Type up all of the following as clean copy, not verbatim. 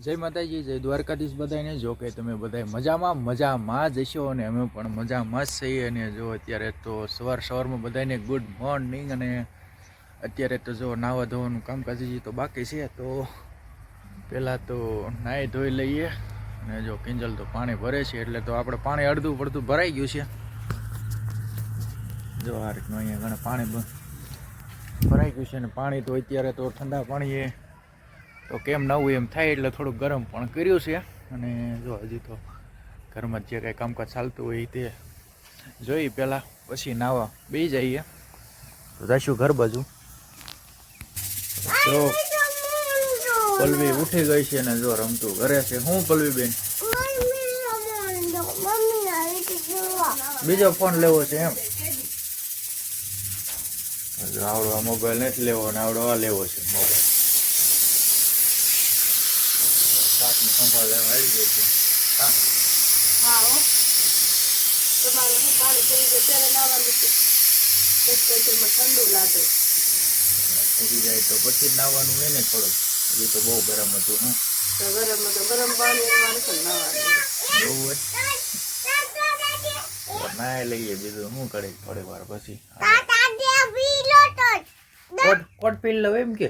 જય માતાજી, જય દ્વારકાધીશ બધાને. જો કે તમે બધા મજામાં જશો અને અમે પણ મજામાં જ છીએ. અને જો અત્યારે તો સવારમાં બધાને ગુડ મોર્નિંગ. અને અત્યારે તો જો નાવા ધોવાનું કામકાજ તો બાકી છે, તો પહેલાં તો નાહી ધોઈ લઈએ. અને જો કિંજલ તો પાણી ભરે છે, એટલે તો આપણે પાણી અડધું પડધું ભરાઈ ગયું છે. જો આ રીતનું અહીંયા ઘણા પાણી ભરાઈ ગયું છે. અને પાણી તો અત્યારે તો ઠંડા પાણીએ તો કેમ નવું એમ થાય, એટલે થોડુંક ગરમ પણ કર્યું છે. અને જો હજી તો ઘરમાં જે કાંઈ કામકાજ ચાલતું હોય તે જોઈ પહેલાં, પછી નાવા બેસી જઈએ. તો જઈશું ઘર બાજુ. તો પલવી ઉઠી ગઈ છે ને જો રમતું ઘરે છે. હું પલવી બેન બીજો ફોન લેવો છે એમ? આવડો આ મોબાઈલ નથી લેવો ને આવડો આ લેવો છે મોબાઈલ. સંભાળ લેવા આવી ગઈ છે. ઠંડુ લાગે ઉડી જાય તો પછી નાવાનું હોય ને થોડુંક. હજી તો બહુ ગરમ હતું. હું ગરમ પાણી એવું હોય નાય લઈએ. બીજું શું કરે થોડી વાર પછી કોટ પી લો એમ કે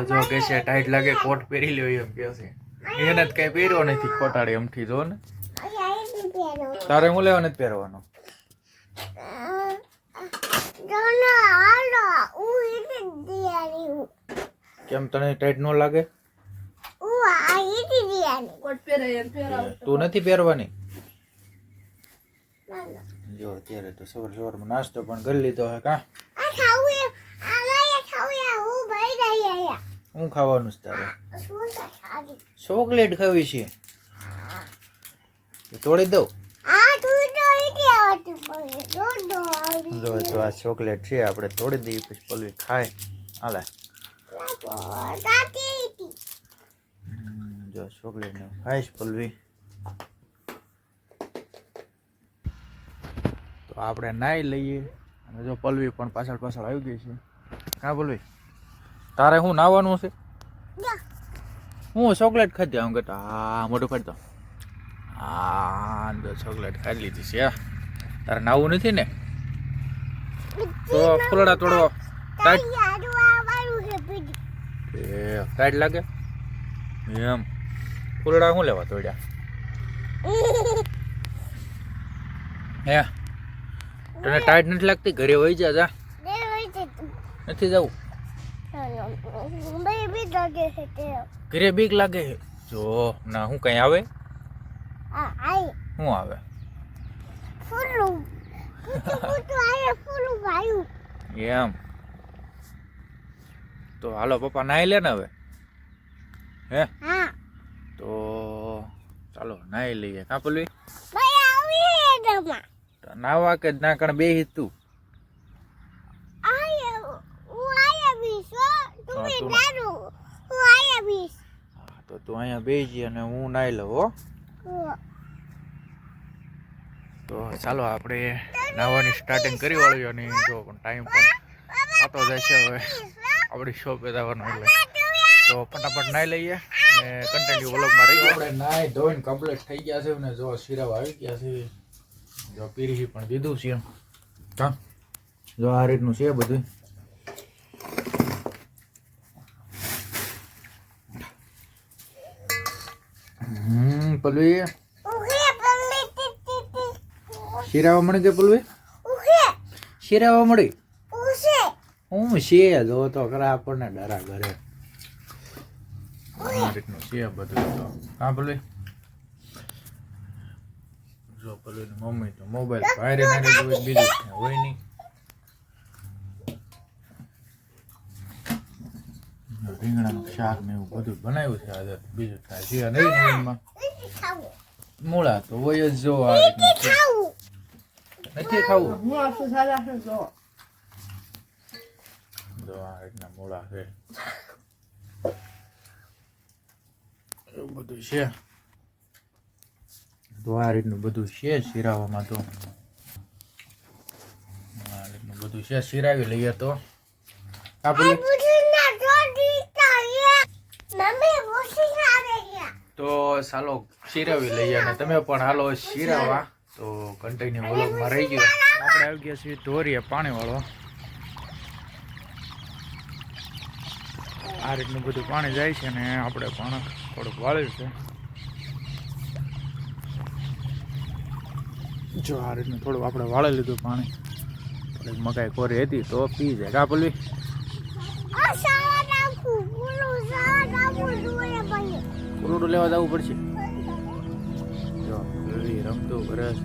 જો કે છે ટાઈટ લાગે કોટ પહેરી લ્યો એમ કે છે. એને જ કઈ પહેર્યો નથી ખોટાડી એમથી જો ને. તારે હું લેવા નથી પહેરવાનો? કેમ તને ટાઈટ ન લાગે? તું નથી પહેરવાની? જો અત્યારે તો સવારમાં નાસ્તો પણ કરી લીધો હે. કા હું ખાવાનું છે તારે? ચોકલેટ ખાવી છે? તોડી દઉં? જો તો આ ચોકલેટ છે, આપણે તોડી દઈએ પછી પલવી ખાય. હાલે જો ચોકલેટ ને ખાઈશ પલવી. તો આપણે નાઈ લઈએ. અને જો પલવી પણ પાછળ આવી ગઈ છે. હા પલવી, તારે શું નાવાનું છે? હું ચોકલેટ ખાધી આમ કરતા. હા મોટું કરતો. હા જો ચોકલેટ ખાઈ લીધી છે. તારે નાવું નથી ને? તો ફૂલડા તોડવા ટાઈટ લાગે એમ? ફૂલડા શું લેવા તોડ્યા હે? તને ટાઈટ નથી લાગતી? ઘરે વહી જા. નથી જવું? ઘરે બીક લાગે? જો ના હું કઈ આવે? શું આવે? એમ? તો હાલો પપ્પા નાઈ લે ને હવે. હે તો ચાલો નાઈ લઈએ. કા પલવી નાવા કે ના કણ બેહી તું? તો તું અહીંયા બેસી અને હું નાઈ લઉં. હો તો ચાલો આપણે નાવાની સ્ટાર્ટિંગ કરી વાળ્યું. અને જો પણ ટાઈમ પણ થતો જાય છે હવે આપણી શોપે જવાનો, એટલે તો ફટાફટ નાઈ લઈએ અને કન્ટિન્યુ વ્લોગમાં રહી ગયા. આપણે નાઈ ધોઈને કમ્પ્લીટ થઈ ગયા છે. અને જો શીરાવ આવી ગયા છે. જો પીરી પણ દીધું છે. હા જો આ રીતનું છે બધું. પલવી શીરાવા મળી ગઈ? પલવી શીરાવા મળી? હું છે જો તો ખરા આપણને ડરા ઘરે. આ રીતનું છે બધું. તો હા પલવી જો પલવી મમ્મી તો મોબાઈલ વાયરે નાખી દે, બીજું હોય નહીં. રીંગણાનું શાક ને એવું બધું બનાવ્યું છે આજે. બીજું થાય છે નહીં. મૂળા તો હોય જ. જો આ રીતનું નથી ખાવું? જો આ રીતના મૂળા છે, એવું બધું છે. તો આ રીતનું બધું છે શીરાવામાં. તો આ રીતનું બધું છે. શીરાવી લઈએ તો આપણે હાલો શીરાવી લઈએ અને તમે પણ હાલો શીરાવા. તો કન્ટિન્યુ વ્લોગમાં રહી ગયો. આપણે આવી ગયા છીએ ધોરીએ પાણી વાળવા. આ રીતનું બધું પાણી જાય છે ને આપણે પણ થોડુંક વાળ્યું છે. જો આ રીતનું થોડું આપણે વાળી લીધું પાણી. થોડીક મકાઈ કોરી હતી તો પી જાય. કા પલવી ફ્રૂટ લેવા જવું પડશે. જો પલવી રમતું કરે છે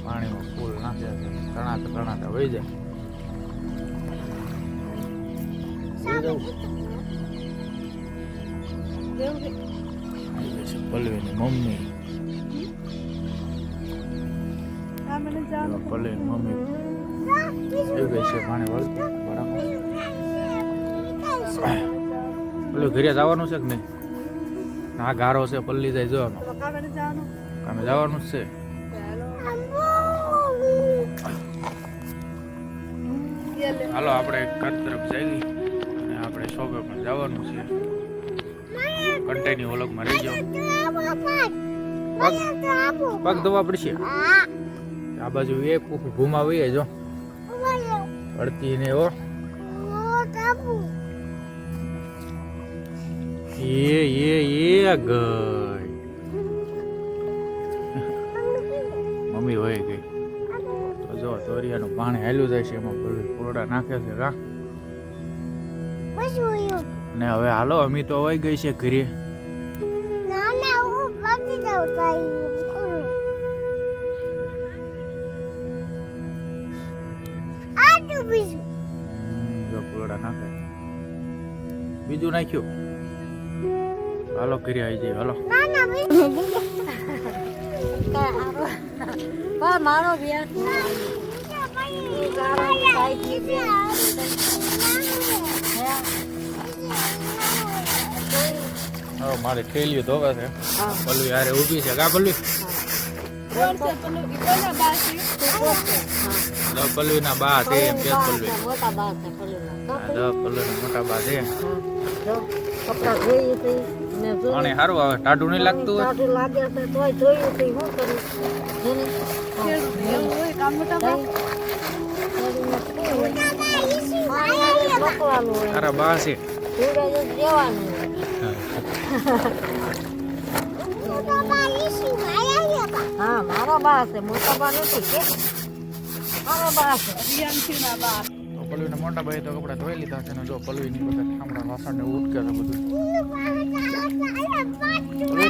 પાણીમાં ફૂલ નાખે છે. તણાતા વહી જાય. પલવીની મમ્મી પલવીની મમ્મી એવું ગઈ છે પાણી વળતી બરાબર. પેલું ઘરે જવાનું છે કે નહીં? આ ગારો છે પલ્લી જાય જો કામે જવાનું જ છે. હાલો આપણે ઘર તરફ જઈએ અને આપણે શોપે પણ જવાનું છે. કન્ટિન્યુ વ્લોગમાં રહી જાઓ. પગ ધોવા પડશે. આ બાજુ એ ઘુમાવીએ જો અડતી ને એવો એ ગઈ મમ્મી હોય ગઈ. તો જો દોરિયાનું પાણી હાલ્યું જાય છે એમાં ફૂલોડા નાખે છે કા. ને હવે હાલો અમી તો વહી ગઈ છે ઘરે. જો ફૂલોડા નાખે બીજું નાખ્યું. હાલો ઘરે આવી જાય. હાલો મારો મારે ઠેલીઓ ધોવે છે. પલવી યારે ઊભી છે કા પલવી? પલવી ના બા છે એમ કે પલવી મોટા બા છે પલવી મોટા બા છે. કપડા ધોઈ હતી ને પાણી સારું આવે. ટાઢું નહીં લાગતું હોય? ટાઢું લાગે છે તોય ધોઈ હતી. શું કરું તારા બા છે. હા મારા બા છે. મોટા બા નથી કે મારા બા છે. પલવીના મોટા ભાઈ તો કપડા ધોઈ લીધા છે ને જો પલવીની બધા ઠામડા વાસણ ને ઉટકે છે બધું.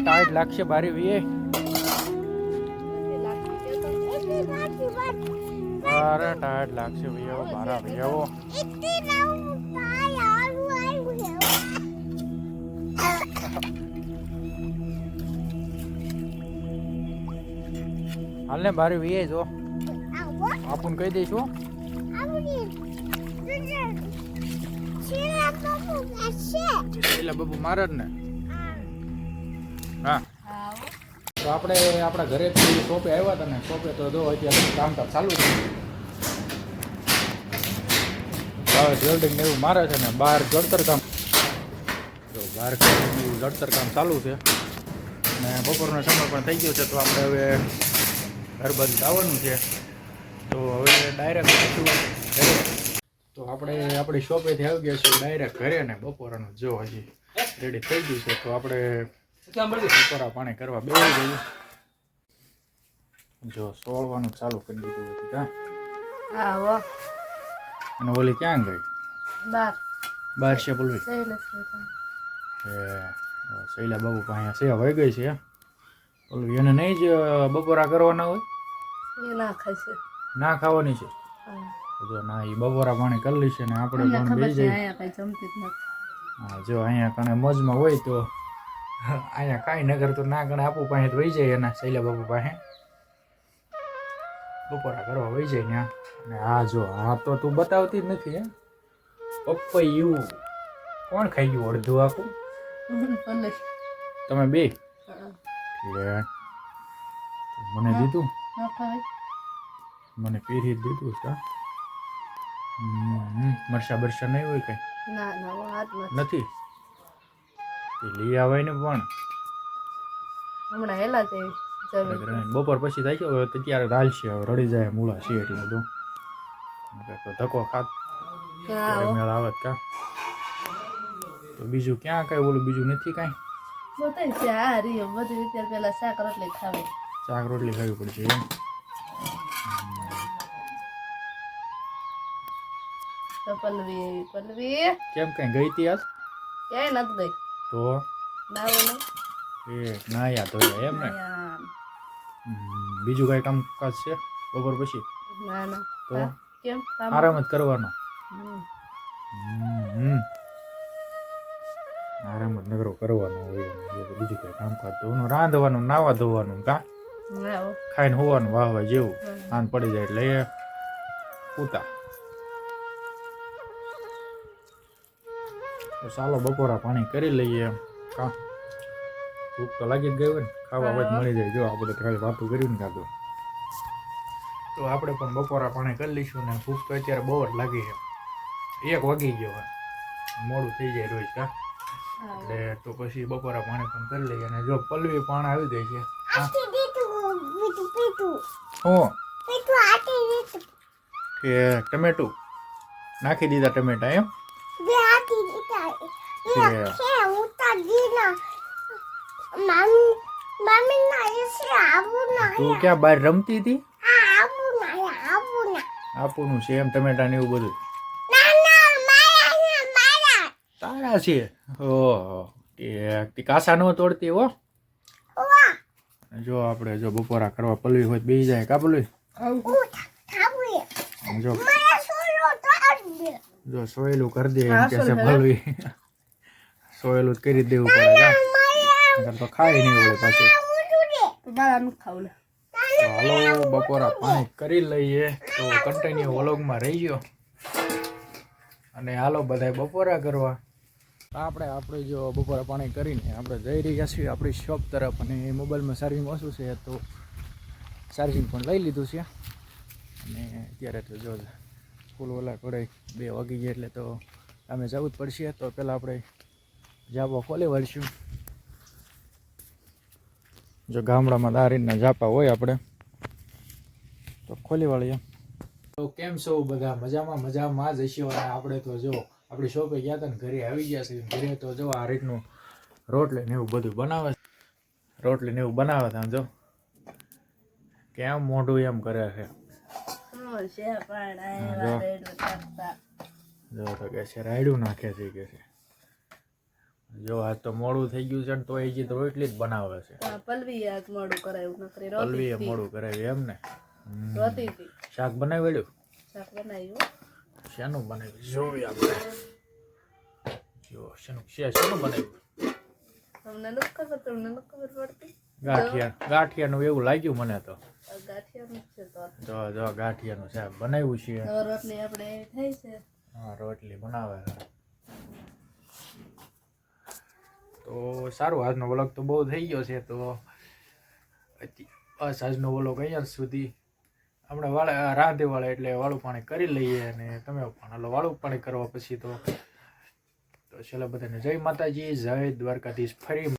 ટાઈટ લાગશે બારી વીએ. અરે ટાઈટ લાગશે ભાઈ આવો બારા ભાઈ આવો. હાલ ને બારી વીએ જો આપુન કહી દઈશું. બાબુ મારે જ ને. હા તો આપણે આપણા ઘરેથી શોપે આવ્યા હતા ને. શોપે તો જો અત્યારે કામકાજ ચાલુ છે. વેલ્ડિંગ ને એવું મારે છે ને બહાર જડતર કામ. તો બહાર જડતર કામ ચાલુ છે ને બપોરનો સમય પણ થઈ ગયો છે. તો આપણે હવે ઘર બાજુ જવાનું છે. તો હવે ડાયરેક્ટ તો આપણે આપણી શોપેથી આવી ગયા છીએ ડાયરેક્ટ ઘરે ને. બપોરાનું જો હજી રેડી થઈ ગયું છે. તો આપણે બપોરા પાણી કરવા બેસી ગયું. જો સોળવાનું ચાલુ કરી દીધું હતું ક્યાં. અને ઓલી ક્યાં ગઈ? બાર છે બોલવી. શૈલા બાબુ પાસે સેવા વહી ગઈ છે. બોલવી એને નહીં જ બપોરા કરવાના હોય. ના ખાવાની છે. જો ના એ બપોરા પાણી કરી લઈશે ને આપણે પણ બેસી જઈએ. હા જો અહીંયા કણે મોજમાં હોય તો અહીંયા કાંઈ ન કરતો ના કણે આપું પાસે વહી જાય એના શૈલા બાપુ પાસે બપોરા કરવા વહી જાય ત્યાં. અને હા જો હા તો તું બતાવતી જ નથી. હે પપૈયું કોણ ખાઈ ગયું અડધું આખું? તમે બે મને દીધું. મને પહેરી જ દીધું છે. મરસા બરસા નહીં હોય કઈ? નથી લઈ આવાય ને પણ હમણાં હેલા છે જરૂર બપોર પછી થાય છે હવે તો ત્યારે રાલશે હવે રડી જાય મૂળા છે એટલે તો ધક્કો ખાત ત્યારે મેળ આવત કા તો બીજું ક્યાં કઈ ઓલું બીજું નથી કાંઈ બતાવી છે આ રહ્યો બધું અત્યારે પેલા શાક રોટલી ખાવે શાક રોટલી ખાવી પડશે એમ તો પલ્લવી કેમ કઈ ગઈ તી આજ ક્યાંય નથી ગઈ તો નાવો ને એ ના યાદ હોય એમ ને બીજું કઈ કામકાજ છે બપોર પછી ના ના તો કેમ આરામ જ કરવાનો આરામ જ નગરો કરવાનો હોય બીજું કઈ કામકાજ તો રાંધવાનું નાવા ધોવાનું કા ખાઈને હોવાનું વાહવા જેવું આન પડી જાય એટલે એ પૂતા તો ચાલો બપોરા પાણી કરી લઈએ કા ભૂખ તો લાગી જ ગઈ હોય ને ખાવા હોય મળી જાય જો આપણે ખાલી વાતું કર્યું ને કાતો તો આપણે પણ બપોરા પાણી કરી લઈશું ને ભૂખ તો અત્યારે બહુ જ લાગી છે 1 વાગી ગયો હોય મોડું થઈ જાય રોજ કા એટલે તો પછી બપોરા પાણી પણ કરી લઈએ અને જો પલ્લવી પણ આવી ગઈ છે કે ટમેટું નાખી દીધા ટમેટા એમ તું ક્યાં બહાર રમતી હતી આપુનું છે એમ ટમેટા ને એવું બધું તારા છે ઓહો કે કાસા ન તોડતી હો જો આપણે જો બપોરા કરવા પલવી હોય બેસી જાય કા પલવી જો સોયલું કરી દે એમ કે છે પલવી સોયલું જ કરી દેવું પડે કા તો ખાઈ નહીં વળે પાછી હાલો બપોરા પાણી કરી લઈએ તો કન્ટિન્યુ વ્લોગમાં રહી ગયો અને હાલો બધાય બપોરા કરવા આપણે જો બપોરા પાણી કરીને આપણે જઈ રહ્યા છીએ આપણી શોપ તરફ અને મોબાઈલમાં ચાર્જિંગ ઓછું છે તો ચાર્જિંગ પણ લઈ લીધું છે અને અત્યારે તો જો ફૂલ ઓલા કડાઈ 2 વાગી ગયા એટલે તો અમે જવું જ પડશે તો પહેલાં આપણે જાપો ખોલી વાળીશું જો ગામડામાં આ રીતના જાપા હોય આપણે તો ખોલી વાળીએ તો કેમ છો બધા મજામાં જ હશો અને આપણે તો જો આપણી શોપે ગયા હતા ને ઘરે આવી ગયા છે ઘરે તો જો આ રીતનું રોટલી ને એવું બધું બનાવે છે જો કેમ મોઢું એમ કરે છે જો તો કે છે રાયડું નાખે છે કે છે જો આજ તો મોડું થઈ ગયું છે ને તો એ જ રોટલી જ બનાવે છે પલ્વીએ મોડું કરાવ્યું એમ ને શાક બનાવ્યું શેનું બનાવ્યું જોવી આપણે જો શેનું બનાવ્યું તમને નથી ખબર પડતી ગાંઠિયાનું એવું લાગ્યું મને તો ગાંઠિયાનું છે તો જો ગાંઠિયાનું શાક બનાવ્યું છે રોટલી આપણે થઈ છે હા રોટલી બનાવે તો સારું આજનો વ્લોગ તો બહુ થઈ ગયો છે તો બસ આજનો વ્લોગ અહીંયા સુધી આપણે રાંધેવાળા એટલે વાળું પાણી કરી લઈએ અને તમે પણ હાલો વાળું પાણી કરવા પછી તો છેલ્લે બધાને જય માતાજી જય દ્વારકાધીશ ફરી